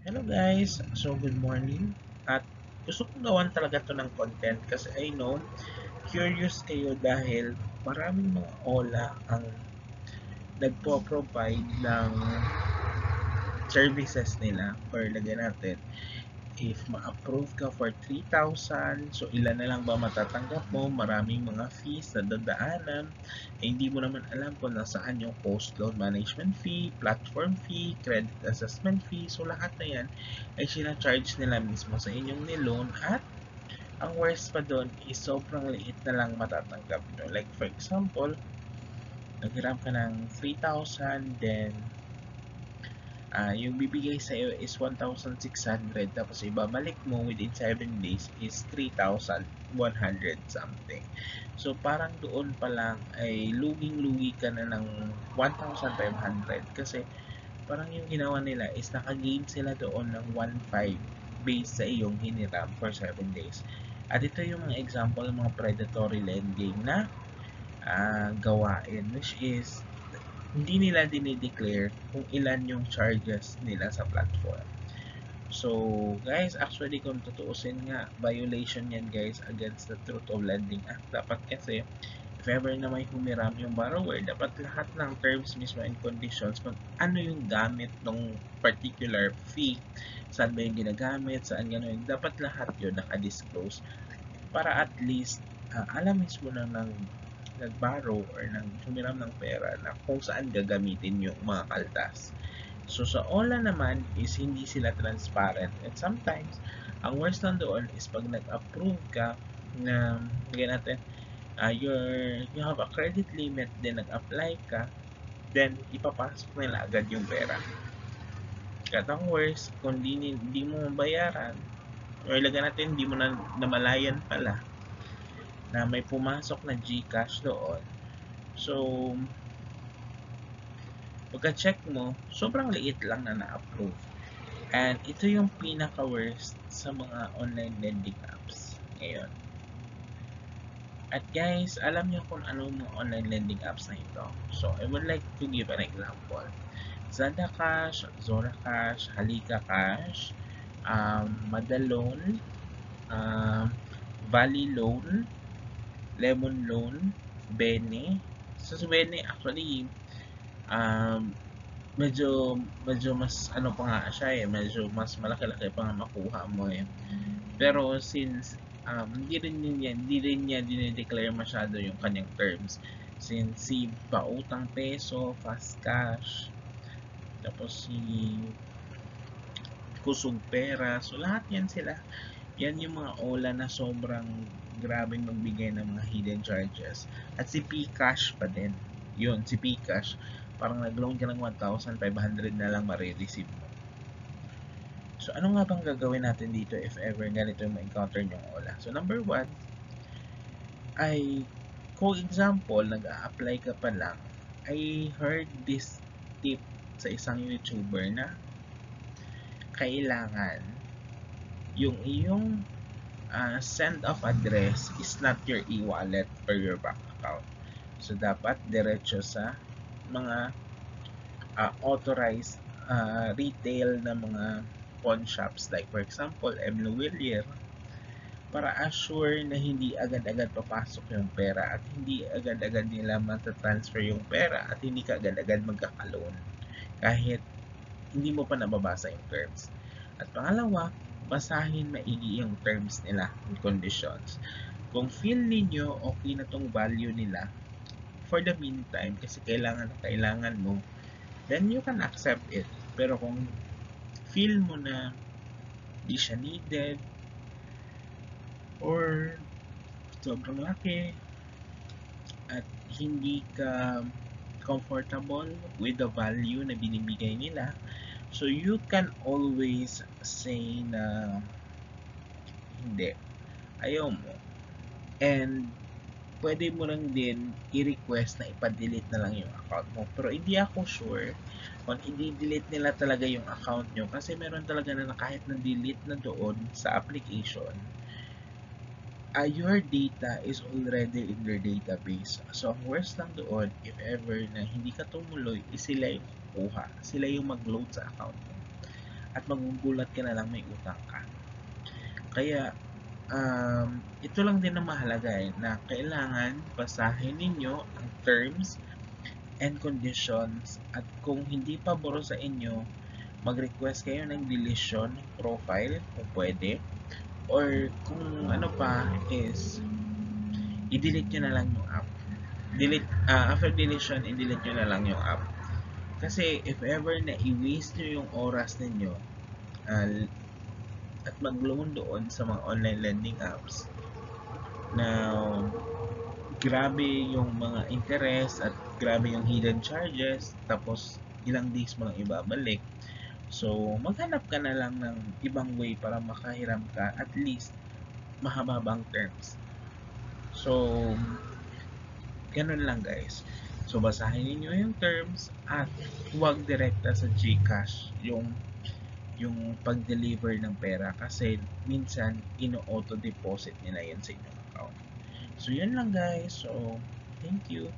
Hello guys! So good morning at gusto kong gawan talaga to ng content kasi I know curious kayo dahil maraming mga OLA ang nagpo-provide ng services nila or lagyan natin if ma-approve ka for 3,000 so ilan na lang ba matatanggap mo, maraming mga fees na dadaanan hindi mo naman alam kung nasaan yung post loan management fee, platform fee, credit assessment fee, so lahat na yan ay sinacharge nila mismo sa inyong niloan at ang worst pa doon is sobrang liit na lang matatanggap nyo. Like for example, naghiram ka ng 3,000 then yung bibigay sa iyo is 1,600 tapos ibabalik mo within 7 days is 3,100 something. So parang doon pa lang ay luging-lugi ka na ng 1,500 kasi parang yung ginawa nila is naka-gain sila doon ng 1,500 based sa iyong hiniram for 7 days. At ito yung mga example ng mga predatory lending na gawain which is hindi nila dinideclare kung ilan yung charges nila sa platform. So, guys, actually kung tutuusin nga, violation yan guys against the Truth of Lending Act. Dapat kasi, if ever na may humiram yung borrower, dapat lahat ng terms mismo and conditions kung ano yung gamit ng particular fee, saan ba yung ginagamit, saan gano'n, dapat lahat yun naka-disclose para at least alam mismo ng nag-borrow or nang humiram ng pera na kung saan gagamitin yung mga kaltas. So sa OLA naman is hindi sila transparent and sometimes ang worst nandoon is pag nag-approve ka na bigyan natin you have a credit limit then nag-apply ka then ipapasok nila agad yung pera. Katang worst kung di mo mabayaran or ilaga natin di mo na namalayan pala na may pumasok na GCash doon. So, pagka-check mo, sobrang liit lang na na-approve. And ito yung pinaka-worst sa mga online lending apps ngayon. At guys, alam niyo kung ano yung mga online lending apps na ito. So, I would like to give an example. Zada Cash, Zora Cash, Halika Cash, Madalone, um, Valley Loan, Lemon Loan, Bene. So, sa Bene, actually, um, medyo mas ano pa nga siya eh, medyo mas malaki-laki pa nga makuha mo eh. Pero since hindi rin niya dinideclare masyado yung kanyang terms. Since si pautang peso, fast cash, tapos si kusog pera, so lahat yan sila. Yan yung mga OLA na sobrang grabeng magbigay ng mga hidden charges. At si Pcash pa din. Yun, si Pcash. Parang nag-loan ka ng 1,500 na lang marireceive mo. So, ano nga bang gagawin natin dito if ever ganito yung ma-encounter yung OLA? So, number one, ay, kung example, nag-a-apply ka pa lang, I heard this tip sa isang YouTuber na kailangan yung iyong send of address is not your e-wallet or your bank account. So, dapat diretso sa mga authorized retail na mga pawn shops like for example, M. Luwilier para assure na hindi agad-agad papasok yung pera at hindi agad-agad nila matatransfer yung pera at hindi ka agad-agad magkaka-loan kahit hindi mo pa nababasa yung terms. At pangalawa, basahin maigi yung terms nila and conditions. Kung feel ninyo okay na tong value nila, for the meantime, kasi kailangan mo, then you can accept it. Pero kung feel mo na di siya needed, or sobrang laki, at hindi ka comfortable with the value na binibigay nila, so you can always say na hindi, ayaw mo. And pwede mo lang din i-request na ipa-delete na lang yung account mo. Pero hindi ako sure kung i-delete nila talaga yung account nyo kasi meron talaga na kahit na-delete na doon sa application, your data is already in their database. So, ang worst lang doon, if ever na hindi ka tumuloy, is sila yung kukuha. Sila yung mag-load sa account mo. at magugulat ka na lang may utang ka. Kaya ito lang din ang mahalaga na kailangan basahin ninyo ang terms and conditions, at kung hindi pabor sa inyo, mag-request kayo ng deletion ng profile kung pwede, or kung ano pa is i-delete nyo na lang yung app. After deletion, i-delete nyo na lang yung app. Kasi if ever na i-waste nyo yung oras ninyo at mag-loan doon sa mga online lending apps na grabe yung mga interest at grabe yung hidden charges, tapos ilang days mo lang ibabalik. So, maghanap ka na lang ng ibang way para makahiram ka at least mahababang terms. So, ganun lang guys. So, basahin niyo yung terms at huwag direkta sa GCash yung pag-deliver ng pera kasi minsan ino-auto deposit nila yun sa inyong account. So, yun lang guys. So, thank you.